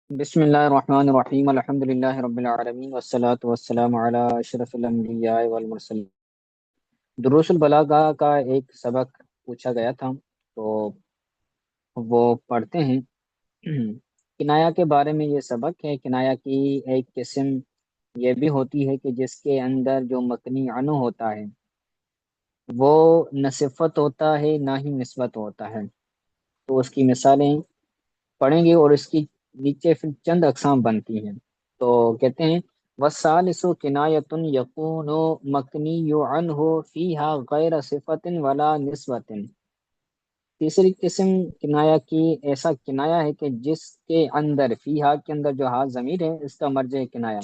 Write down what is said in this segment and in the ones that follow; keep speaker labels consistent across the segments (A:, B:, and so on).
A: بسم اللہ الرحمن الرحیم الحمد للہ رب العالمین والصلاة والسلام علی اشرف الانبیاء والمرسلین۔ دروس البلاغہ کا ایک سبق پوچھا گیا تھا، تو وہ پڑھتے ہیں۔ کنایا کے بارے میں یہ سبق ہے۔ کنایا کی ایک قسم یہ بھی ہوتی ہے کہ جس کے اندر جو مکنی عنہ ہوتا ہے وہ نہ صفت ہوتا ہے نہ ہی نسبت ہوتا ہے۔ تو اس کی مثالیں پڑھیں گے اور اس کی نیچے پھر چند اقسام بنتی ہیں۔ تو کہتے ہیں وَالثَّالِثُ كِنَایَةٌ يَكُونُ مَكْنِيُّ عَنْهُ فِيهَا غَيْرَ صِفَةٍ وَلَا نِسبَةٍ۔ تیسری قسم کنایا کی ایسا کنایا ہے کہ جس کے اندر فیہا کے اندر جو ہا ضمیر ہے اس کا مرجع کنایا،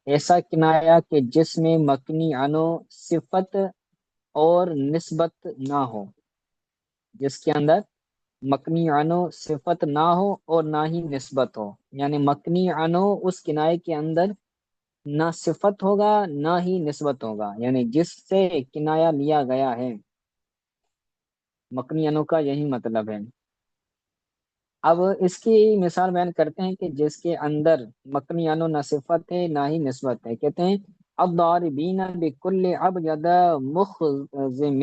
A: ایسا کنایا کہ جس میں مکنی عنو صفت اور نسبت نہ ہو، جس کے اندر مکنی عنو صفت نہ ہو اور نہ ہی نسبت ہو۔ یعنی مکنی عنو اس کنائے کے اندر نہ صفت ہوگا نہ ہی نسبت ہوگا، یعنی جس سے کنایا لیا گیا ہے مکنی عنو کا یہی مطلب ہے۔ اب اس کی مثال بیان کرتے ہیں کہ جس کے اندر مکنی عنو نہ صفت ہے نہ ہی نسبت ہے۔ کہتے ہیں الضاربین بکل ابجد مخزم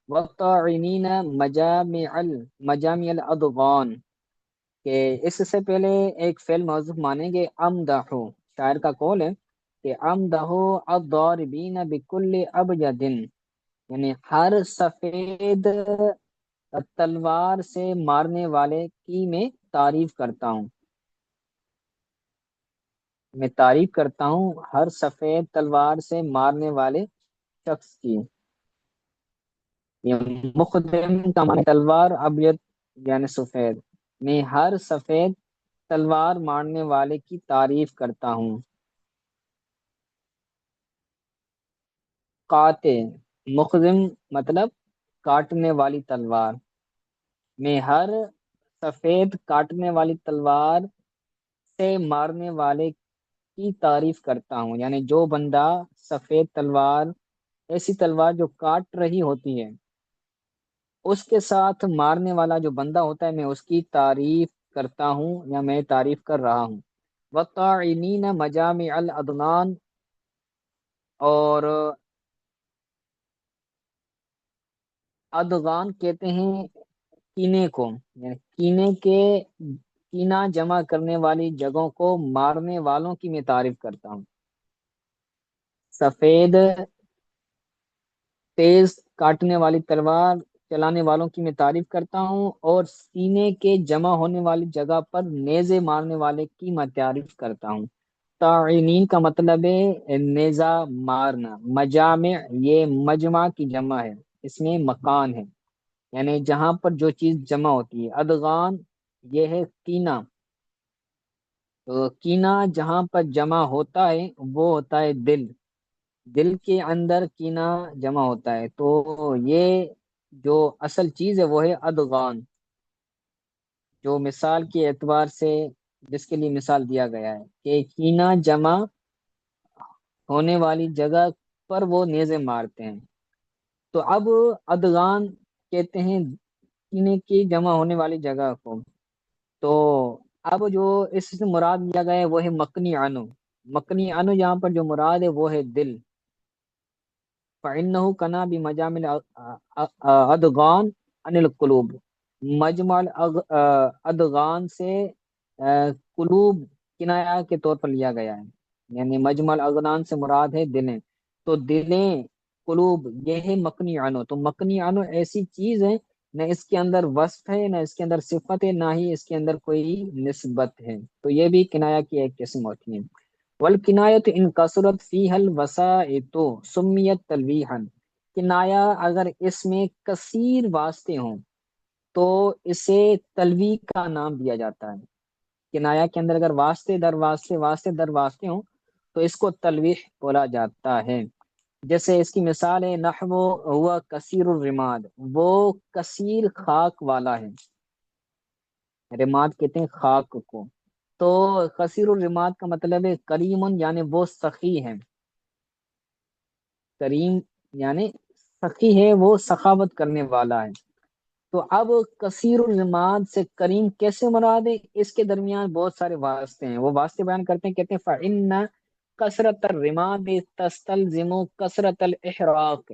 A: والطاعنین مجامع الادغان، کہ اس سے پہلے ایک فعل محذوف مانیں گے امدحو، شاعر کا قول ہے کہ امدحو الضاربین بکل ابجد، یعنی ہر سفید تلوار سے مارنے والے کی میں تعریف کرتا ہوں، میں تعریف کرتا ہوں ہر سفید تلوار سے مارنے والے شخص کی۔ یہ مخدم کا معنی تلوار، ابیض یعنی سفید، میں ہر سفید تلوار مارنے والے کی تعریف کرتا ہوں۔ قاطع، مخزم مطلب کاٹنے والی تلوار، میں ہر سفید کاٹنے والی تلوار سے مارنے والے کی تعریف کرتا ہوں، یعنی جو بندہ سفید تلوار، ایسی تلوار جو کاٹ رہی ہوتی ہے، اس کے ساتھ مارنے والا جو بندہ ہوتا ہے میں اس کی تعریف کرتا ہوں یا میں تعریف کر رہا ہوں۔ وَالطَّاعِنِينَ مَجَامِعَ الْأَدْنَانِ، اور ادغان کہتے ہیں کینے کو، یعنی کینہ جمع کرنے والی جگہوں کو مارنے والوں کی میں تعریف کرتا ہوں۔ سفید تیز کاٹنے والی تلوار چلانے والوں کی میں تعریف کرتا ہوں، اور سینے کے جمع ہونے والی جگہ پر نیزے مارنے والے کی میں تعریف کرتا ہوں۔ تعینین کا مطلب ہے نیزہ مارنا۔ مجامع، یہ مجمع کی جمع ہے، اس میں مکان ہے، یعنی جہاں پر جو چیز جمع ہوتی ہے۔ ادغان یہ ہے کینہ، تو کینہ جہاں پر جمع ہوتا ہے وہ ہوتا ہے دل، دل کے اندر کینہ جمع ہوتا ہے، تو یہ جو اصل چیز ہے وہ ہے ادغان، جو مثال کے اعتبار سے جس کے لیے مثال دیا گیا ہے کہ کینہ جمع ہونے والی جگہ پر وہ نیزے مارتے ہیں۔ تو اب ادغان کہتے ہیں کینے کی جمع ہونے والی جگہ کو۔ تو اب جو اس سے مراد لیا گیا ہے وہ ہے مکنی عنو۔ مکنی عنو یہاں پر جو مراد ہے وہ ہے دل۔ فَإِنَّهُ كَنَا بِمَجَامِعِ الْأَدْغَانِ عَنِ الْقُلُوبِ، مجمع ادغان سے قلوب کنایا کے طور پر لیا گیا ہے، یعنی مجمع الاغنان سے مراد ہے دلیں، تو دلیں قلوب یہ ہے مکنی عنو۔ تو مکنی عنو ایسی چیز ہے نہ اس کے اندر وصف ہے نہ اس کے اندر صفت ہے نہ ہی اس کے اندر کوئی نسبت ہے، تو یہ بھی کنایا کی ایک قسم ہوتی ہے۔ والکنایت ان کثرت فیہ الوسائط سمیت تلویحا، کنایا اگر اس میں کثیر واسطے ہوں تو اسے تلویح کا نام دیا جاتا ہے۔ کنایا کے اندر اگر واسطے در واسطے ہوں تو اس کو تلویح بولا جاتا ہے۔ جیسے اس کی مثال ہے نحو ہوا کثیر الرماد، وہ کثیر خاک والا ہے۔ رماد کہتے ہیں خاک کو، تو کثیر الرماد کا مطلب ہے کریم، یعنی وہ سخی ہے، کریم یعنی سخی ہے، وہ سخاوت کرنے والا ہے۔ تو اب کثیر الرماد سے کریم کیسے مراد ہے؟ اس کے درمیان بہت سارے واسطے ہیں، وہ واسطے بیان کرتے ہیں، کہتے ہیں فَإِنَّ کثرت الرماد تستلزم کثرت الاحراق۔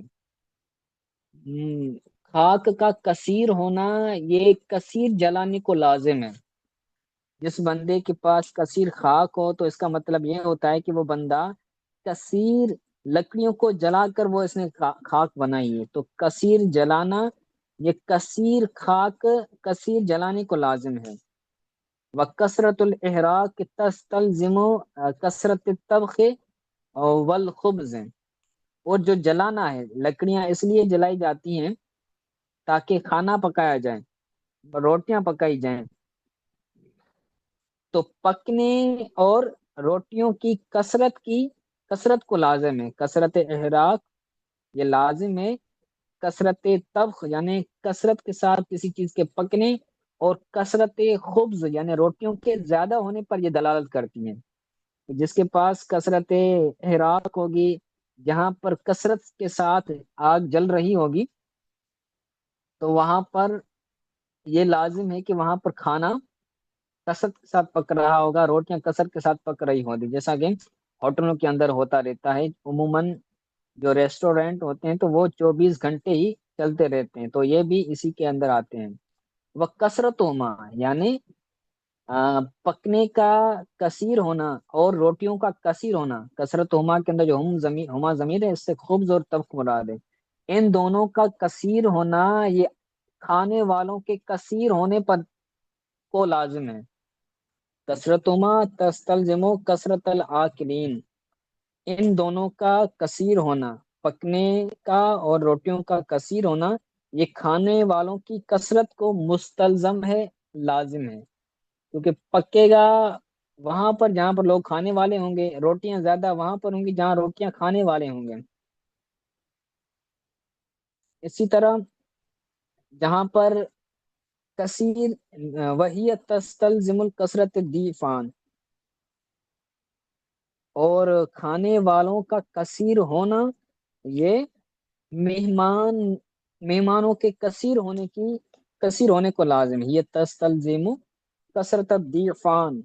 A: خاک کا کثیر ہونا یہ کثیر جلانے کو لازم ہے۔ جس بندے کے پاس کثیر خاک ہو تو اس کا مطلب یہ ہوتا ہے کہ وہ بندہ کثیر لکڑیوں کو جلا کر وہ اس نے خاک بنائی ہے، تو کثیر جلانا یہ کثیر خاک کثیر جلانے کو لازم ہے۔ وکثرت الاحراق تستلزم کثرت الطبخ والخبز۔ اور جو جلانا ہے، لکڑیاں اس لیے جلائی جاتی ہیں تاکہ کھانا پکایا جائے، روٹیاں پکائی جائیں، تو پکنے اور روٹیوں کی کثرت کو لازم ہے، کثرت احراق یہ لازم ہے، کثرت طبخ یعنی کثرت کے ساتھ کسی چیز کے پکنے، اور کثرت خبز یعنی روٹیوں کے زیادہ ہونے پر یہ دلالت کرتی ہیں۔ جس کے پاس کثرت احراق ہوگی، جہاں پر کثرت کے ساتھ آگ جل رہی ہوگی، تو وہاں پر یہ لازم ہے کہ وہاں پر کھانا کثرت کے ساتھ پک رہا ہوگا، روٹیاں کثرت کے ساتھ پک رہی ہوگی، جیسا کہ ہوٹلوں کے اندر ہوتا رہتا ہے عموماً۔ جو ریسٹورینٹ ہوتے ہیں تو وہ 24 گھنٹے ہی چلتے رہتے ہیں، تو یہ بھی اسی کے اندر آتے ہیں۔ وہ کثرت ہوما یعنی پکنے کا کثیر ہونا اور روٹیوں کا کثیر ہونا، کثرت ہوما کے اندر جو ہما ضمیر ہے، اس سے خبز اور طبخ مراد ہے، ان دونوں کا کثیر ہونا یہ کھانے والوں کے کثیر ہونے پر کو لازم ہے۔ کثرتما تستلزم کثرت العاقلین، ان دونوں کا کثیر ہونا، پکنے کا اور روٹیوں کا کثیر ہونا، یہ کھانے والوں کی کثرت کو مستلزم ہے، لازم ہے، کیونکہ پکے گا وہاں پر جہاں پر لوگ کھانے والے ہوں گے، روٹیاں زیادہ وہاں پر ہوں گی جہاں روٹیاں کھانے والے ہوں گے۔ اسی طرح جہاں پر کثیر وہی تستلزم الکثرت دیفان، اور کھانے والوں کا کثیر ہونا یہ مہمان مہمانوں کے کثیر ہونے کو لازم ہے، یہ تستلزم کثرت الضیفان،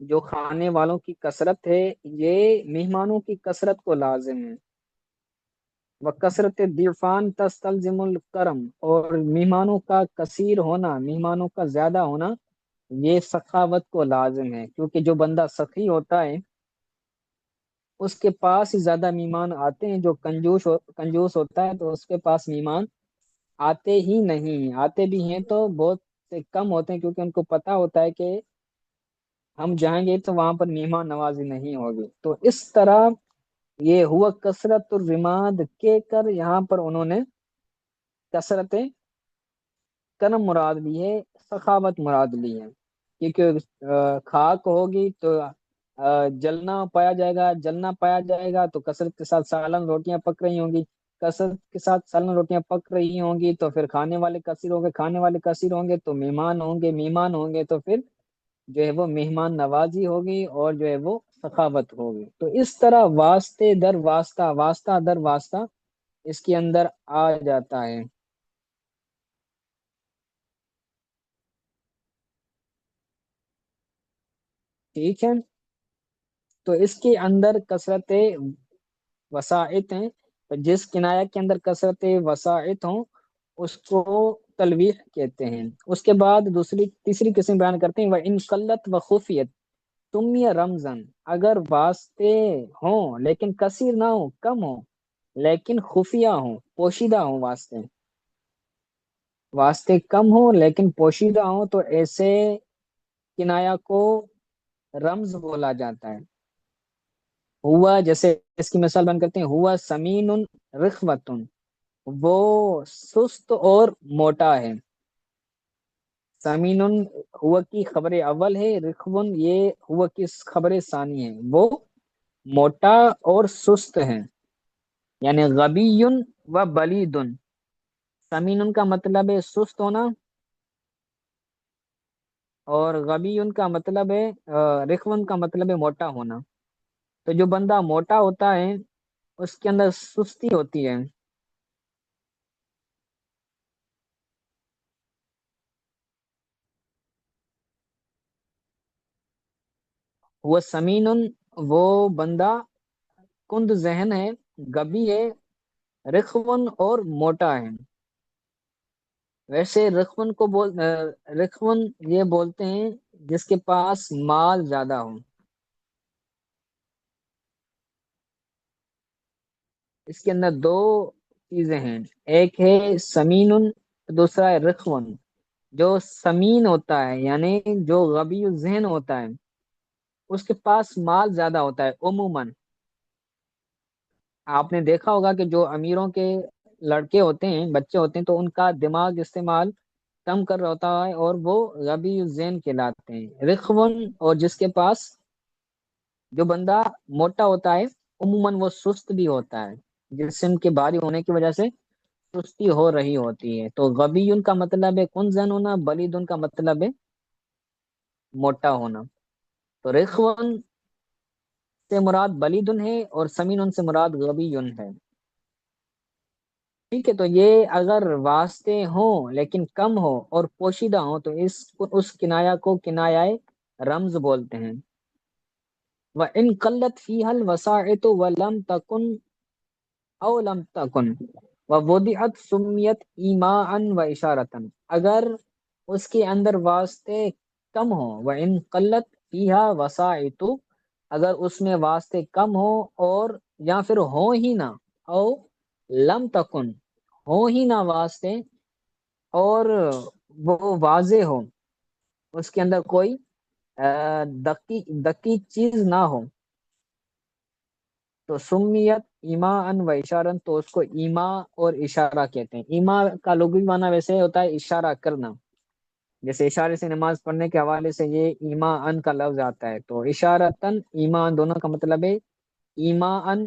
A: جو کھانے والوں کی کثرت ہے یہ مہمانوں کی کثرت کو لازم ہے۔ وہ کثرت ضیفان تستلزم الکرم، اور مہمانوں کا کثیر ہونا، مہمانوں کا زیادہ ہونا یہ سخاوت کو لازم ہے، کیونکہ جو بندہ سخی ہوتا ہے اس کے پاس ہی زیادہ مہمان آتے ہیں، جو کنجوس ہوتا ہے تو اس کے پاس مہمان آتے ہی نہیں، آتے بھی ہیں تو بہت سے کم ہوتے ہیں، کیونکہ ان کو پتا ہوتا ہے کہ ہم جائیں گے تو وہاں پر مہمان نوازی نہیں ہوگی۔ تو اس طرح یہ ہوا کثرت الرماد کے کر یہاں پر انہوں نے کثرت کرم مراد لی ہے، سخاوت مراد لی ہے، کیونکہ خاک ہوگی تو جلنا پایا جائے گا، تو کثرت کے ساتھ سالن روٹیاں پک رہی ہوں گی، کثرت کے ساتھ سالن روٹیاں پک رہی ہوں گی تو پھر کھانے والے کثیر ہوں گے، کھانے والے کثیر ہوں گے تو مہمان ہوں گے تو پھر جو ہے وہ مہمان نوازی ہوگی اور جو ہے وہ سخاوت ہوگی۔ تو اس طرح واسطے در واسطہ، واسطہ در واسطہ اس کے اندر آ جاتا ہے۔ ٹھیک ہے، تو اس کے اندر کثرت وسائط ہیں، تو جس کنایہ کے اندر کثرت وسائط ہوں اس کو تلویح کہتے ہیں۔ اس کے بعد تیسری قسم بیان کرتے ہیں، وہ ان قلت و خفیت تم یا رمزن، اگر واسطے ہوں لیکن کثیر نہ ہوں، کم ہوں لیکن خفیہ ہوں، پوشیدہ ہوں، واسطے کم ہوں لیکن پوشیدہ ہوں، تو ایسے کنایا کو رمز بولا جاتا ہے۔ ہوا جیسے اس کی مثال بیان کرتے ہیں، ہوا سمین رخوتن، وہ سست اور موٹا ہے۔ سمین ہوا کی خبر اول ہے، رخون یہ ہوا کی خبر ثانی ہے، وہ موٹا اور سست ہے، یعنی غبی و بلید۔ سمین کا مطلب ہے سست ہونا، اور غبی کا مطلب ہے رخون کا مطلب ہے موٹا ہونا۔ تو جو بندہ موٹا ہوتا ہے اس کے اندر سستی ہوتی ہے، وہ سمین، وہ بندہ کند ذہن ہے، گبی ہے، رخون اور موٹا ہے۔ ویسے رخون کو رخون یہ بولتے ہیں جس کے پاس مال زیادہ ہو۔ اس کے اندر دو چیزیں ہیں، ایک ہے سمین، دوسرا ہے رخون۔ جو سمین ہوتا ہے یعنی جو غبی ذہن ہوتا ہے، اس کے پاس مال زیادہ ہوتا ہے عموماً۔ آپ نے دیکھا ہوگا کہ جو امیروں کے لڑکے ہوتے ہیں، بچے ہوتے ہیں، تو ان کا دماغ استعمال کم کر رہا ہوتا ہے اور وہ غبی الذہن کہلاتے ہیں۔ رخون اور جس کے پاس، جو بندہ موٹا ہوتا ہے عموماً وہ سست بھی ہوتا ہے، جسم کے بھاری ہونے کی وجہ سے سستی ہو رہی ہوتی ہے۔ تو غبی کا مطلب ہے کنزن ہونا، بلیدن کا مطلب ہے موٹا ہونا۔ تو رخون سے مراد بلیدن ہے اور سمین سے مراد غبی ہے۔ ٹھیک ہے، تو یہ اگر واسطے ہوں لیکن کم ہو اور پوشیدہ ہوں تو اس کنایا کو کنایا رمز بولتے ہیں۔ وَإِن قلت فيها الوساعت ولم تكن او لم تکن ووضعت سمیت ایماء و اشارتن، اگر اس کے اندر واسطے کم ہو، وَإِن قلت فيها وساعت، اگر اس میں واسطے کم ہو اور یا پھر ہو ہی نہ، او لم تکن ہو ہی نہ واسطے، اور وہ واضح ہو، اس کے اندر کوئی دقیق چیز نہ ہو، تو سمیت ایما ان و اشارن، تو اس کو ایما اور اشارہ کہتے ہیں۔ ایما کا لغوی معنی ویسے ہوتا ہے اشارہ کرنا، جیسے اشارے سے نماز پڑھنے کے حوالے سے یہ ایما ان کا لفظ آتا ہے، تو اشارتن ایما ان دونوں کا مطلب ہے ایما ان،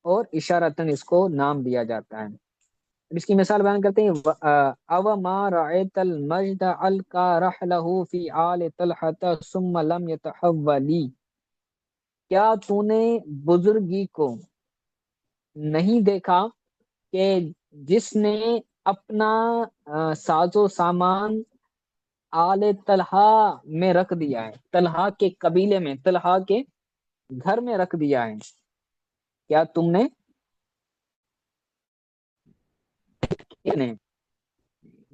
A: اور اشارتن اس کو نام دیا جاتا ہے۔ اب اس کی مثال بیان کرتے ہیں، او ما رأيت المجد القى رحله في آل طلحة ثم لم يتحولي، کیا تو نے بزرگی کو نہیں دیکھا کہ جس نے اپنا ساز و سامان آل طلحہ میں رکھ دیا ہے، طلحہ کے قبیلے میں، طلحہ کے گھر میں رکھ دیا ہے، کیا تم نے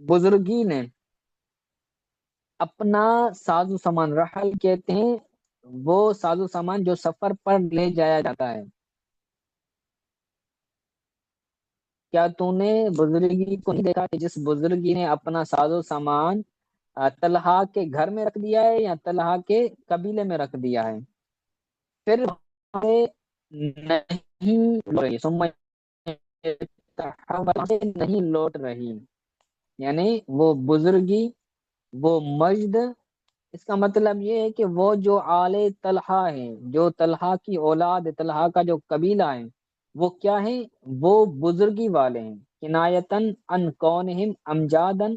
A: بزرگی نے اپنا ساز و سامان، رحل کہتے ہیں وہ ساز و سامان جو سفر پر لے جایا جاتا ہے، کیا تو نے بزرگی کو نہیں دیکھا کہ جس بزرگی نے اپنا ساز و سامان طلحہ کے گھر میں رکھ دیا ہے یا طلحہ کے قبیلے میں رکھ دیا ہے، پھر نہیں لوٹ رہی، نہیں لوٹ رہی، یعنی وہ بزرگی، وہ مجد، اس کا مطلب یہ ہے کہ وہ جو آل طلحہ ہے، جو طلحہ کی اولاد، طلحہ کا جو قبیلہ ہے، وہ کیا ہیں؟ وہ بزرگی والے ہیں۔ کنایتن ان کونہم امجادن،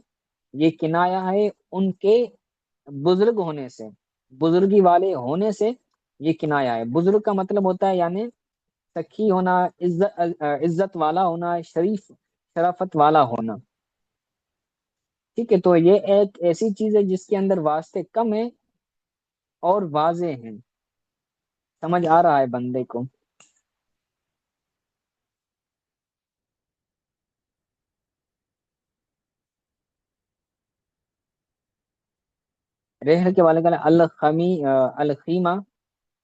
A: یہ کنایا ہے ان کے بزرگ ہونے سے، بزرگی والے ہونے سے یہ کنایا ہے۔ بزرگ کا مطلب ہوتا ہے یعنی سخی ہونا، عزت والا ہونا، شرافت والا ہونا۔ ٹھیک ہے، تو یہ ایک ایسی چیز ہے جس کے اندر واسطے کم ہیں اور واضح ہیں۔ سمجھ آ رہا ہے بندے کو؟ رحل کے والے کا الخیمہ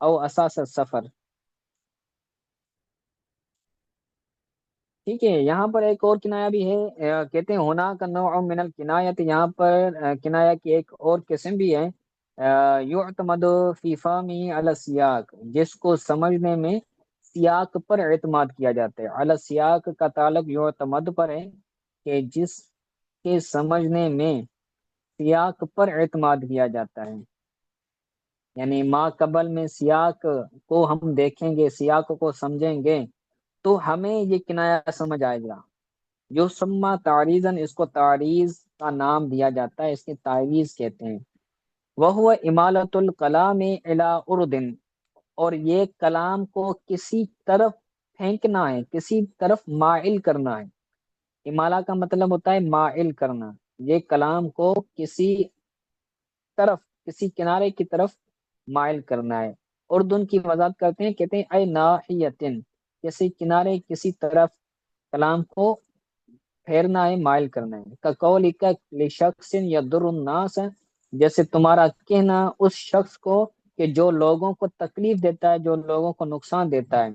A: او اساس السفر۔ ٹھیک ہے، یہاں پر ایک اور کنایا بھی ہے، کہتے ہیں ہونا کا نوع من الکنایت، یہاں پر کنایا کی ایک اور قسم بھی ہے، یعتمد فی فہمی علی السیاق، جس کو سمجھنے میں سیاق پر اعتماد کیا جاتا ہے۔ علی السیاق کا تعلق یعتمد پر ہے کہ جس کے سمجھنے میں سیاق پر اعتماد کیا جاتا ہے، یعنی ما قبل میں سیاق کو ہم دیکھیں گے، سیاق کو سمجھیں گے تو ہمیں یہ کنایا سمجھ آئے گا۔ جو سما تعریضاً، اس کو تعریض کا نام دیا جاتا ہے، اس کی تعریض کہتے ہیں۔ وہ امالت الکلام الی اردن، اور یہ کلام کو کسی طرف پھینکنا ہے، کسی طرف مائل کرنا ہے۔ امالہ کا مطلب ہوتا ہے مائل کرنا، یہ کلام کو کسی طرف، کسی کنارے کی طرف مائل کرنا ہے۔ اردن کی وضاحت کرتے ہیں، کہتے ہیں اے ناحیتن، کسی کنارے، کسی طرف، کلام کو پھیرنا ہے، مائل کرنا ہے۔ کقولک لشخص یضر الناس، جیسے تمہارا کہنا اس شخص کو کہ جو لوگوں کو تکلیف دیتا ہے، جو لوگوں کو نقصان دیتا ہے،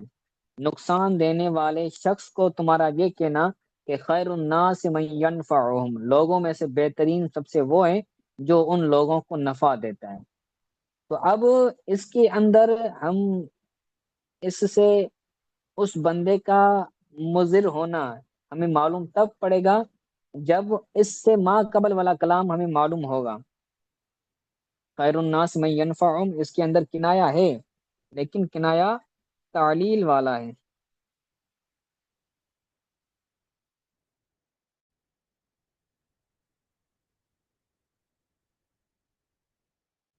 A: نقصان دینے والے شخص کو تمہارا یہ کہنا کہ خیر الناس من ینفعہم، لوگوں میں سے بہترین سب سے وہ ہیں جو ان لوگوں کو نفع دیتا ہے۔ تو اب اس کے اندر ہم اس سے اس بندے کا مضر ہونا ہمیں معلوم تب پڑے گا جب اس سے ما قبل والا کلام ہمیں معلوم ہوگا۔ خیر الناس من ینفعہم، اس کے اندر کنایا ہے، لیکن کنایا تعلیل والا ہے۔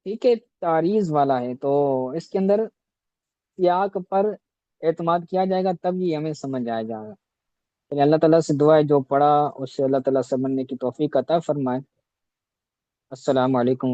A: ٹھیک ہے، تعریض والا ہے، تو اس کے اندر سیاق پر اعتماد کیا جائے گا تب یہ ہمیں سمجھ آئے گا۔ یعنی اللہ تعالیٰ سے دعا ہے جو پڑھا اس سے اللہ تعالیٰ سمجھنے کی توفیق عطا فرمائے۔ السلام علیکم۔